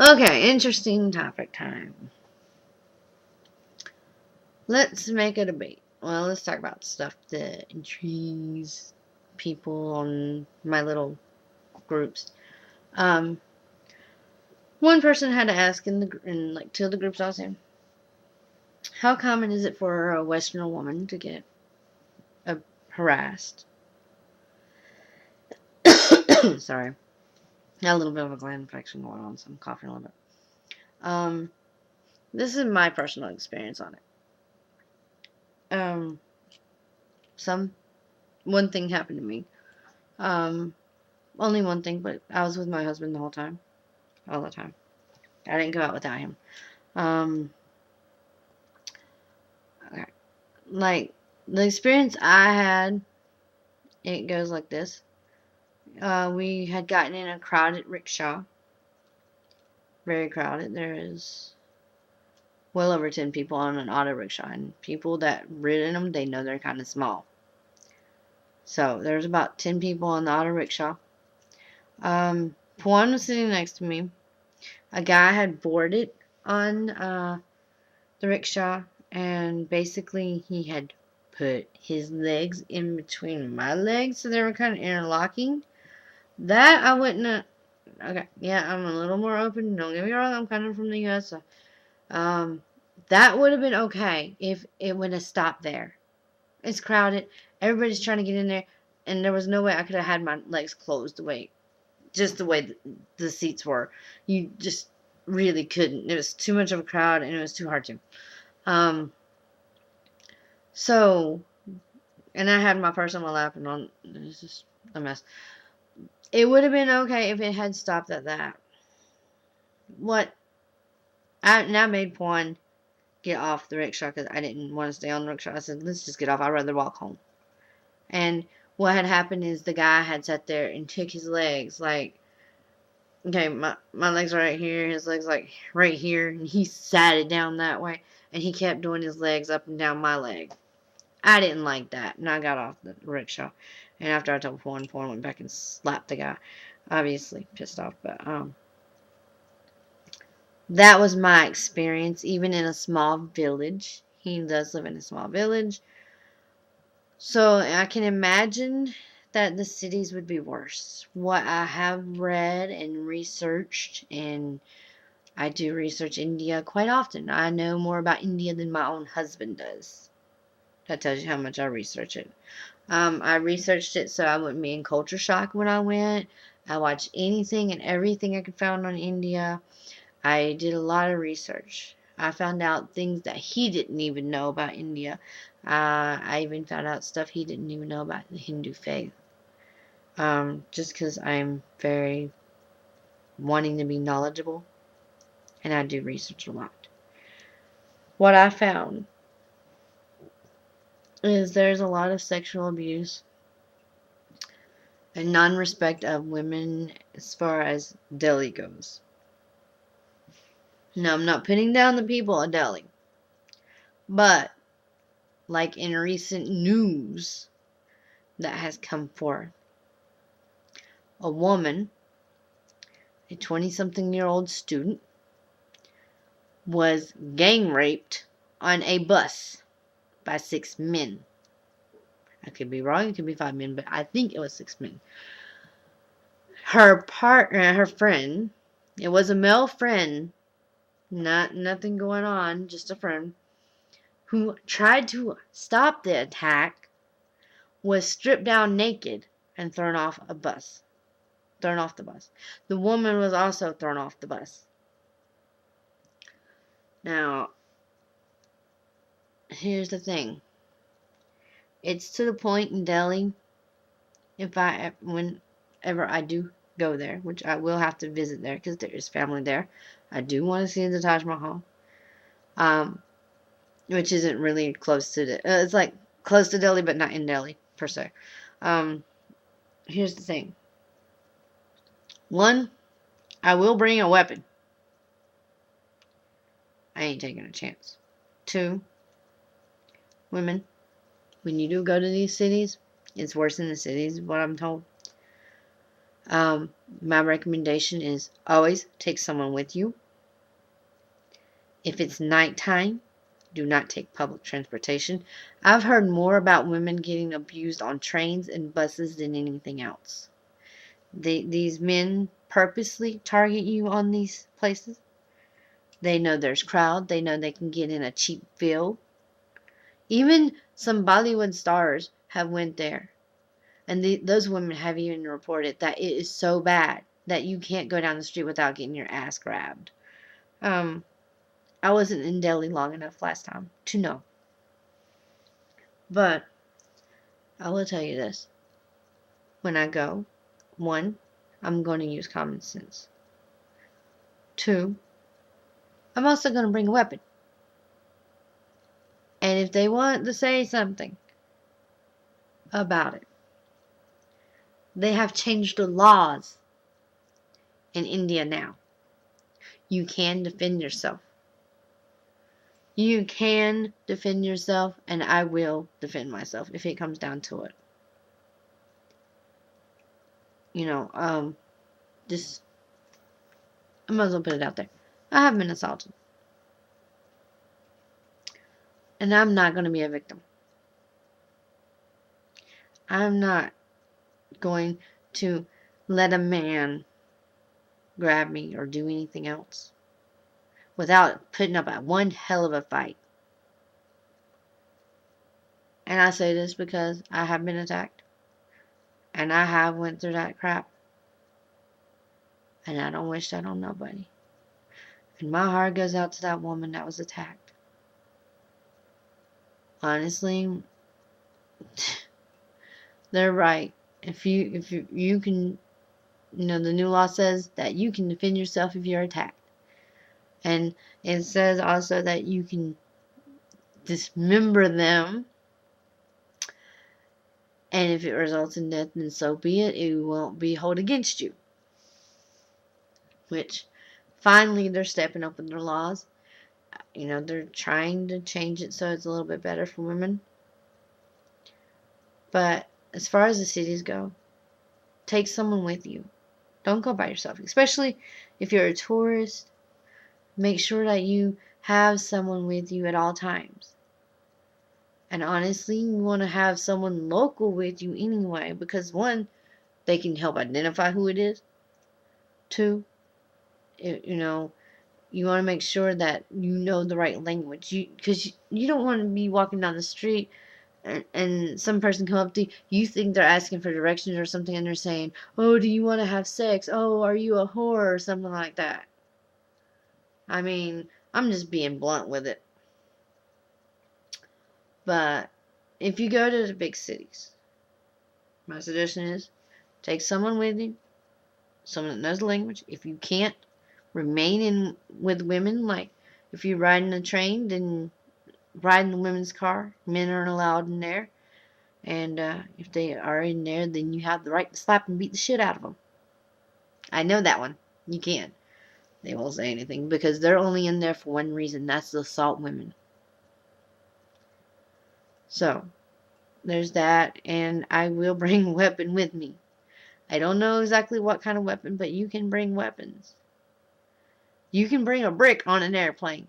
Okay, interesting topic time. Let's make a debate. Well, let's talk about stuff that intrigues people on my little groups. Um, One person had to ask in like two of the groups I was in, how common is it for a Westerner woman to get harassed? Sorry, got a little bit of a gland infection going on, so I'm coughing a little bit. This is my personal experience on it. Some one thing happened to me. Um, Only one thing, but I was with my husband the whole time, all the time. I didn't go out without him. Um, okay. Like the experience I had, it goes like this. We had gotten in a crowded rickshaw, very crowded. There is well over 10 people on an auto rickshaw, and people that rid in them, they know they're kind of small. So there's about 10 people on the auto rickshaw. Juan was sitting next to me. A guy had boarded on the rickshaw, and basically he had put his legs in between my legs, so they were kind of interlocking. That I wouldn't have. Okay, yeah, I'm a little more open. Don't get me wrong, I'm kind of from the U.S., so that would have been okay if it would have stopped there. It's crowded. Everybody's trying to get in there, and there was no way I could have had my legs closed just the way the seats were. You just really couldn't. It was too much of a crowd, and it was too hard to. Um, so, and I had my purse on my lap, and it was just a mess. It would have been okay if it had stopped at that. What I made Juan get off the rickshaw because I didn't want to stay on the rickshaw. I said, let's just get off. I'd rather walk home. And what had happened is the guy had sat there and took his legs, like, okay, my legs are right here, his legs like right here, and he sat it down that way, and he kept doing his legs up and down my leg. I didn't like that, and I got off the rickshaw. And after I told Juan went back and slapped the guy. Obviously pissed off, but that was my experience, even in a small village. He does live in a small village. So I can imagine that the cities would be worse. What I have read and researched, and I do research India quite often. I know more about India than my own husband does. That tells you how much I research it. I researched it so I wouldn't be in culture shock when I went. I watched anything and everything I could find on India. I did a lot of research. I found out things that he didn't even know about India. I even found out stuff he didn't even know about the Hindu faith. Just because I'm very wanting to be knowledgeable, and I do research a lot. What I found is there's a lot of sexual abuse and non-respect of women as far as Delhi goes. Now, I'm not putting down the people of Delhi, but like in recent news that has come forth, a woman, a 20-something-year-old student, was gang raped on a bus by 6 men. I could be wrong, it could be 5 men, but I think it was 6 men. Her partner, her friend, it was a male friend, nothing going on, just a friend, who tried to stop the attack, was stripped down naked and thrown off the bus. The woman was also thrown off the bus. Now, here's the thing. It's to the point in Delhi, whenever I do go there, which I will have to visit there because there is family there. I do want to see the Taj Mahal, which isn't really close to it's like close to Delhi, but not in Delhi per se. Here's the thing. One, I will bring a weapon. I ain't taking a chance. Two, women, when you do go to these cities, it's worse in the cities, what I'm told. My recommendation is always take someone with you. If it's nighttime, do not take public transportation. I've heard more about women getting abused on trains and buses than anything else. These men purposely target you on these places. They know there's crowd. They know they can get in a cheap feel. Even some Bollywood stars have went there. And those women have even reported that it is so bad that you can't go down the street without getting your ass grabbed. I wasn't in Delhi long enough last time to know. But I will tell you this. When I go, 1, I'm going to use common sense. 2, I'm also going to bring a weapon. And if they want to say something about it, they have changed the laws in India now. You can defend yourself. You can defend yourself, and I will defend myself if it comes down to it. Just, I might as well put it out there. I have been assaulted. And I'm not going to be a victim. I'm not going to let a man grab me or do anything else without putting up one hell of a fight. And I say this because I have been attacked. And I have went through that crap. And I don't wish that on nobody. And my heart goes out to that woman that was attacked. Honestly, they're right. If you can, the new law says that you can defend yourself if you're attacked. And it says also that you can dismember them. And if it results in death, then so be it. It won't be held against you. Which, finally, they're stepping up with their laws. They're trying to change it so it's a little bit better for women. But as far as the cities go, take someone with you. Don't go by yourself. Especially if you're a tourist. Make sure that you have someone with you at all times. And honestly, you want to have someone local with you anyway. Because 1, they can help identify who it is. 2, you want to make sure that you know the right language. Because you don't want to be walking down the street and some person come up to you. You think they're asking for directions or something, and they're saying, "Oh, do you want to have sex? Oh, are you a whore?" or something like that. I mean, I'm just being blunt with it. But if you go to the big cities, my suggestion is take someone with you, someone that knows the language. If you can't, remain in with women. Like if you ride in a train, then ride in the women's car. Men aren't allowed in there. And if they are in there, then you have the right to slap and beat the shit out of them. I know that one. You can. They won't say anything because they're only in there for one reason. That's to assault women. So, there's that. And I will bring a weapon with me. I don't know exactly what kind of weapon, but you can bring weapons. You can bring a brick on an airplane.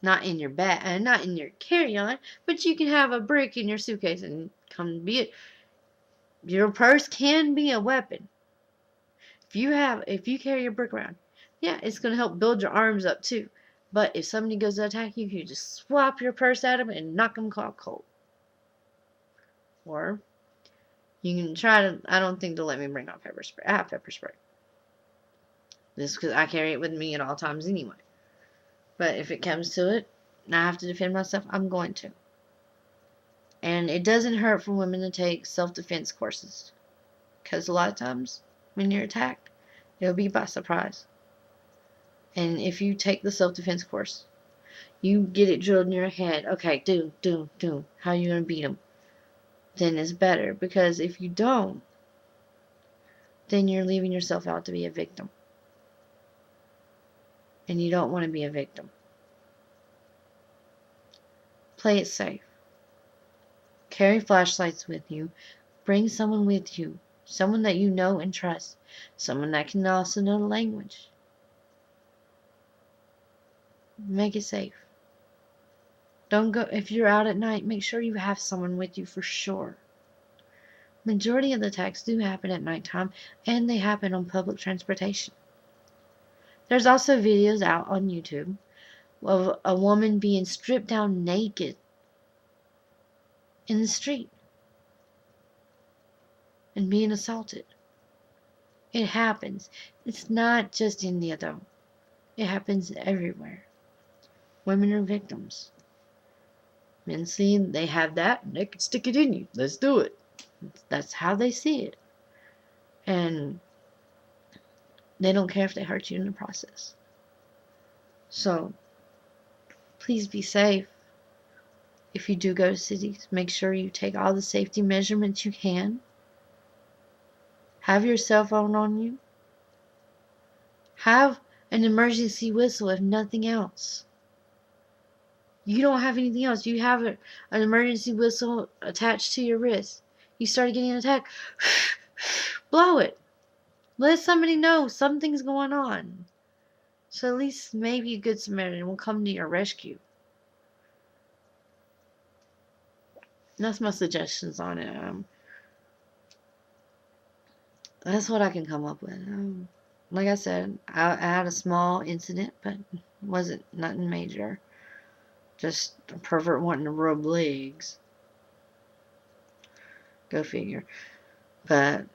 Not in your bag, and not in your carry-on, but you can have a brick in your suitcase and come be it. Your purse can be a weapon. If you carry your brick around, yeah, it's gonna help build your arms up too. But if somebody goes to attack you, you just swap your purse at them and knock them cold. Or you can try to. I don't think they'll let me bring out pepper spray. I have pepper spray. Just because I carry it with me at all times anyway. But if it comes to it, and I have to defend myself, I'm going to. And it doesn't hurt for women to take self-defense courses. Because a lot of times, when you're attacked, it'll be by surprise. And if you take the self-defense course, you get it drilled in your head. Okay, do. How are you going to beat them? Then it's better. Because if you don't, then you're leaving yourself out to be a victim. And you don't want to be a victim. Play it safe. Carry flashlights with you. Bring someone with you. Someone that you know and trust. Someone that can also know the language. Make it safe. Don't go, if you're out at night, make sure you have someone with you for sure. Majority of the attacks do happen at nighttime, and they happen on public transportation. There's also videos out on YouTube of a woman being stripped down naked in the street and being assaulted. It happens. It's not just India, though. It happens everywhere. Women are victims. Men see they have that, and they can stick it in you. Let's do it. That's how they see it. And they don't care if they hurt you in the process. So, please be safe. If you do go to cities, make sure you take all the safety measurements you can. Have your cell phone on you. Have an emergency whistle if nothing else. You don't have anything else. You have an emergency whistle attached to your wrist. You start getting attacked. Blow it. Let somebody know something's going on. So at least maybe a good Samaritan will come to your rescue. That's my suggestions on it. That's what I can come up with. Like I said, I had a small incident, but it wasn't nothing major. Just a pervert wanting to rub legs. Go figure. But,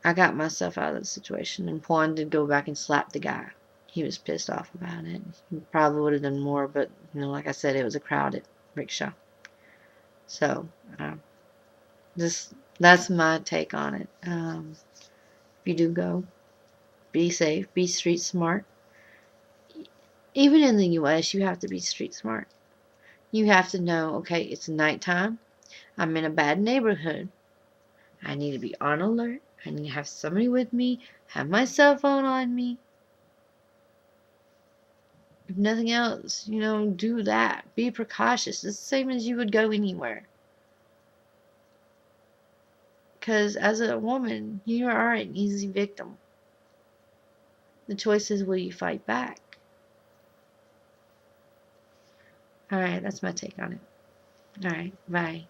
I got myself out of the situation, and Pawn did go back and slap the guy. He was pissed off about it. He probably would have done more, but, like I said, it was a crowded rickshaw. So, that's my take on it. If you do go, be safe, be street smart. Even in the U.S., you have to be street smart. You have to know, okay, it's nighttime. I'm in a bad neighborhood. I need to be on alert. I need to have somebody with me, have my cell phone on me. If nothing else, do that. Be precautious. It's the same as you would go anywhere. Because as a woman, you are an easy victim. The choice is, will you fight back? Alright, that's my take on it. Alright, bye.